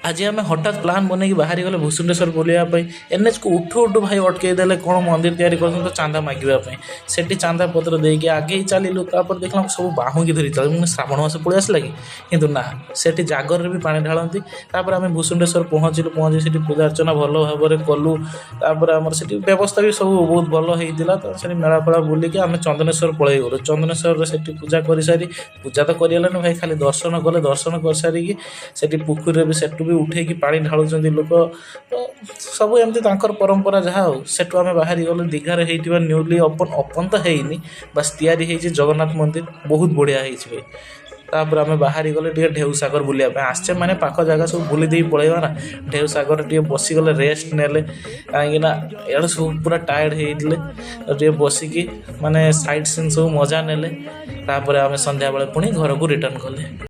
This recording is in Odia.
ଆଜି ଆମେ ହଠାତ୍ ପ୍ଲାନ୍ ବନେଇକି ବାହାରିଗଲେ ଭୂଷୁଣ୍ଡେଶ୍ୱର ବୁଲିବା ପାଇଁ। ଏନ୍ଏଚ୍କୁ ଉଠୁ ଉଠୁ ଭାଇ ଅଟକେଇ ଦେଲେ କ'ଣ ମନ୍ଦିର ତିଆରି କରୁଛନ୍ତି ତ ଚାନ୍ଦା ମାଗିବା ପାଇଁ। ସେଠି ଚାନ୍ଦା ପତ୍ର ଦେଇକି ଆଗେଇ ଚାଲିଲୁ। ତାପରେ ଦେଖିଲା ସବୁ ବାହୁଙ୍ଗି ଧରି ଚାଲିଲୁ। ମୁଁ ଶ୍ରାବଣ ମାସ ପଳେଇ ଆସିଲା କି, କିନ୍ତୁ ନା, ସେଠି ଜାଗରରେ ବି ପାଣି ଢାଳନ୍ତି। ତାପରେ ଆମେ ଭୂଷୁଣ୍ଡେଶ୍ୱର ପହଞ୍ଚି ସେଠି ପୂଜା ଅର୍ଚ୍ଚନା ଭଲ ଭାବରେ କଲୁ। ତାପରେ ଆମର ସେଠି ବ୍ୟବସ୍ଥା ବି ସବୁ ବହୁତ ଭଲ ହେଇଥିଲା। ତ ସେଠି ମେଳାଫେଳା ବୁଲିକି ଆମେ ଚନ୍ଦନେଶ୍ୱର ପଳେଇ ଗଲୁ। ଚନ୍ଦନେଶ୍ୱରରେ ସେଠି ପୂଜା କରିସାରି, ପୂଜା ତ କରିହେଲାନି ଭାଇ, ଖାଲି ଦର୍ଶନ କଲେ। ଦର୍ଶନ କରିସାରିକି ସେଠି ପୋଖରୀରେ ବି ସେଠୁ ବି ଉଠେଇକି ପାଣି ଢାଳୁଛନ୍ତି ଲୋକ। ତ ସବୁ ଏମିତି ତାଙ୍କର ପରମ୍ପରା ଯାହା। ଆଉ ସେଠୁ ଆମେ ବାହାରି ଗଲୁ ଦୀଘାରେ ହେଇଥିବା ନ୍ୟୁଲି ଓପନ୍ ତ ହେଇନି, ବାସ୍ ତିଆରି ହେଇଛି ଜଗନ୍ନାଥ ମନ୍ଦିର, ବହୁତ ବଢ଼ିଆ ହେଇଛି ଭାଇ। ତାପରେ ଆମେ ବାହାରି ଗଲେ ଟିକେ ଢେଉସାଗର ବୁଲିବା ପାଇଁ। ଆସିଛେ ମାନେ ପାଖ ଜାଗା ସବୁ ବୁଲି ଦେଇ ପଳେଇବା ନା। ଢେଉସାଗରରେ ଟିକେ ବସିଗଲେ, ରେଷ୍ଟ ନେଲେ, କାହିଁକିନା ଏଆଡ଼େ ସବୁ ପୁରା ଟାୟାର୍ଡ଼ ହେଇଥିଲେ। ଟିକେ ବସିକି ମାନେ ସାଇଟ୍ ସିନ୍ ସବୁ ମଜା ନେଲେ। ତାପରେ ଆମେ ସନ୍ଧ୍ୟାବେଳେ ପୁଣି ଘରକୁ ରିଟର୍ଣ୍ଣ କଲେ।